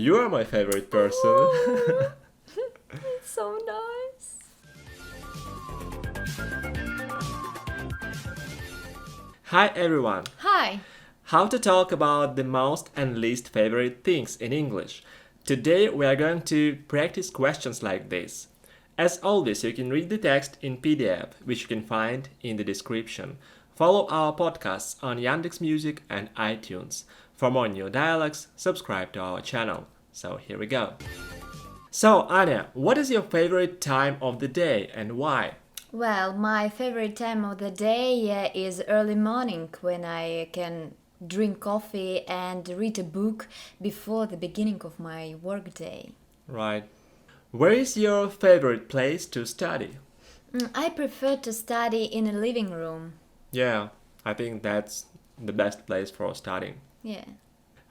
You are my favorite person. Oh, it's so nice. Hi everyone. Hi. How to talk about the most and least favorite things in English. Today we are going to practice questions like this. As always, you can read the text in PDF, which you can find in the description. Follow our podcasts on Yandex Music and iTunes. For more new dialogues, subscribe to our channel. So here we go. So Anya, what is your favorite time of the day and why? Well, my favorite time of the day is early morning when I can drink coffee and read a book before the beginning of my workday. Right. Where is your favorite place to study? I prefer to study in a living room. Yeah, I think that's the best place for studying. Yeah.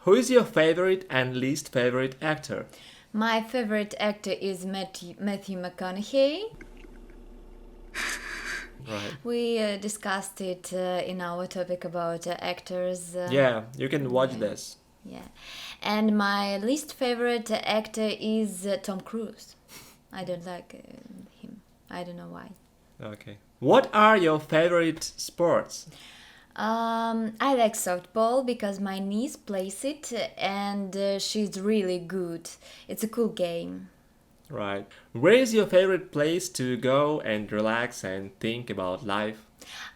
Who is your favorite and least favorite actor? My favorite actor is Matthew McConaughey. Right. We discussed it in our topic about actors. Yeah, you can watch this. Yeah. And my least favorite actor is Tom Cruise. I don't like him. I don't know why. Okay. What are your favorite sports? I like softball because my niece plays it and she's really good. It's a cool game. Right. Where is your favorite place to go and relax and think about life?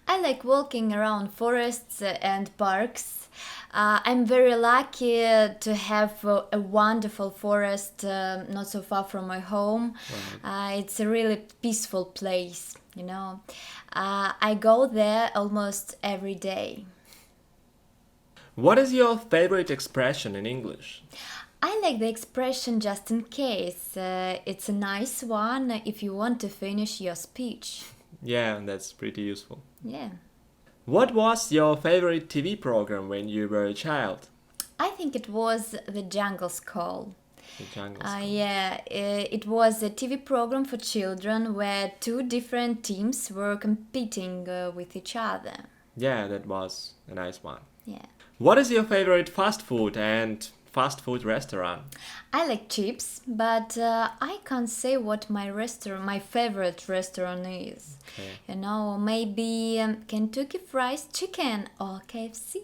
I like walking around forests and parks. I'm very lucky to have a wonderful forest not so far from my home. It's a really peaceful place, you know. I go there almost every day. What is your favorite expression in English? I like the expression just in case. It's a nice one if you want to finish your speech. Yeah, that's pretty useful. Yeah. What was your favorite TV program when you were a child? I think it was The Jungle's Call. The Jungle School. Yeah, it was a TV program for children where two different teams were competing with each other. Yeah, that was a nice one. Yeah. What is your favorite fast food and fast food restaurant? I like chips, but I can't say what my favorite restaurant is. Okay. You know, maybe Kentucky Fried Chicken or KFC.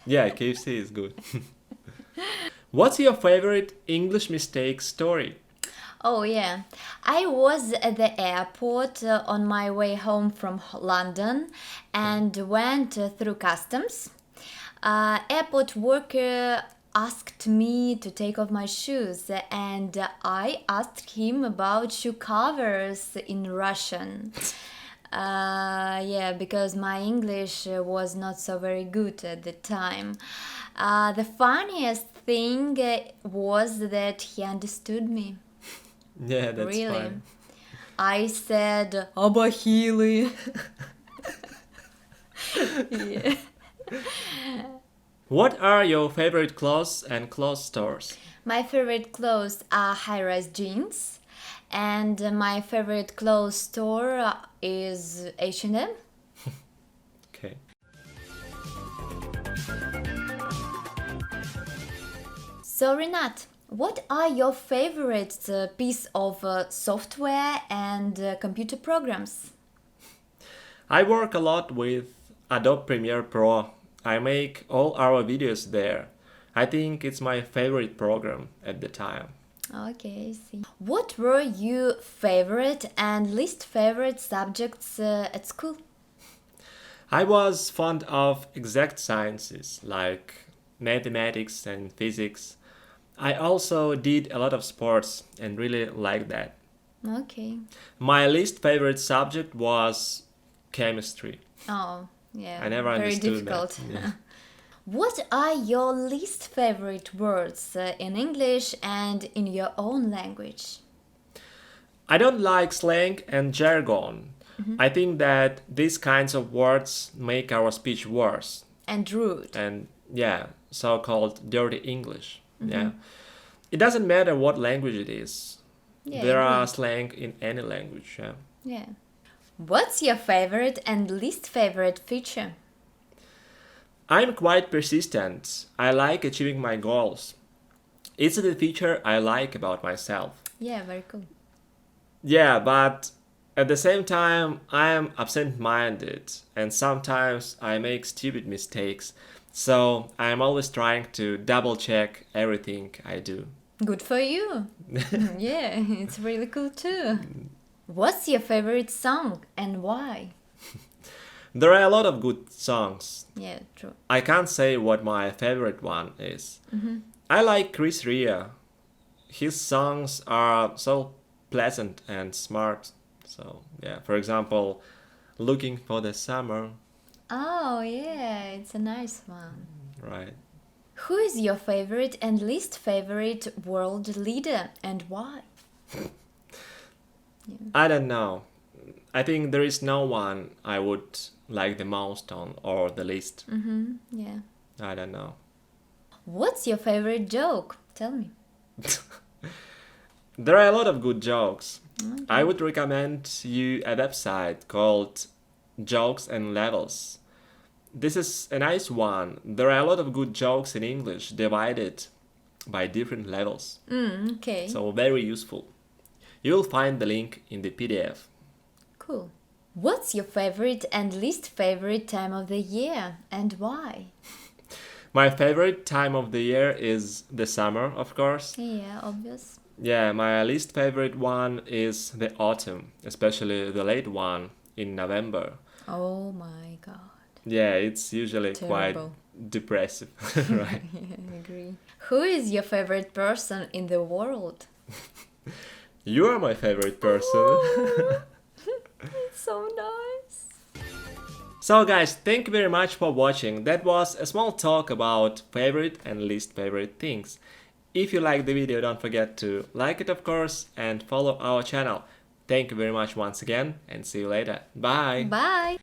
Yeah, KFC is good. What's your favorite English mistake story? Oh yeah, I was at the airport on my way home from London and went through customs. Airport worker asked me to take off my shoes and I asked him about shoe covers in Russian. Yeah, because my English was not so very good at the time. The funniest thing was that he understood me. Yeah, that's Really? fine. I said Abahili. Yeah. What are your favorite clothes and clothes stores? My favorite clothes are high-rise jeans, and my favorite clothes store is H&M. Okay. So Renat, what are your favorite piece of software and computer programs? I work a lot with Adobe Premiere Pro. I make all our videos there. I think it's my favorite program at the time. Okay, I see. What were your favorite and least favorite subjects at school? I was fond of exact sciences like mathematics and physics. I also did a lot of sports and really liked that. Okay. My least favorite subject was chemistry. Oh, yeah. I never Very understood difficult. that. Yeah. What are your least favorite words in English and in your own language? I don't like slang and jargon. I think that these kinds of words make our speech worse. And rude. And yeah, so-called dirty English. Yeah. It doesn't matter what language it is. Yeah, There are agreed. slang in any language. Yeah. Yeah. What's your favorite and least favorite feature? I'm quite persistent. I like achieving my goals. It's the feature I like about myself. Yeah, very cool. Yeah, but at the same time, I am absent-minded and sometimes I make stupid mistakes. So I'm always trying to double check everything I do. Good for you. Yeah, it's really cool too. What's your favorite song and why? There are a lot of good songs. Yeah, true. I can't say what my favorite one is. I like Chris Rea. His songs are so pleasant and smart. So, yeah, for example, Looking for the Summer, Oh, yeah, it's a nice one. right? Who is your favorite and least favorite world leader and why? I don't know. I think there is no one I would like the most on or the least. Yeah. I don't know. What's your favorite joke? Tell me. There are a lot of good jokes. I would recommend you a website called Jokes and Levels. This is a nice one. There are a lot of good jokes in English divided by different levels. Okay. So very useful. You'll find the link in the PDF. Cool. What's your favorite and least favorite time of the year and why? My favorite time of the year is the summer, of course. Yeah, obvious. Yeah, my least favorite one is the autumn, especially the late one in November. Oh my god. Yeah, it's usually quite Terrible. depressive, right? Yeah, I agree. Who is your favorite person in the world? You are my favorite person. It's so nice. So guys, thank you very much for watching. That was a small talk about favorite and least favorite things. If you like the video, don't forget to like it, of course, and follow our channel. Thank you very much once again, and see you later. Bye! Bye.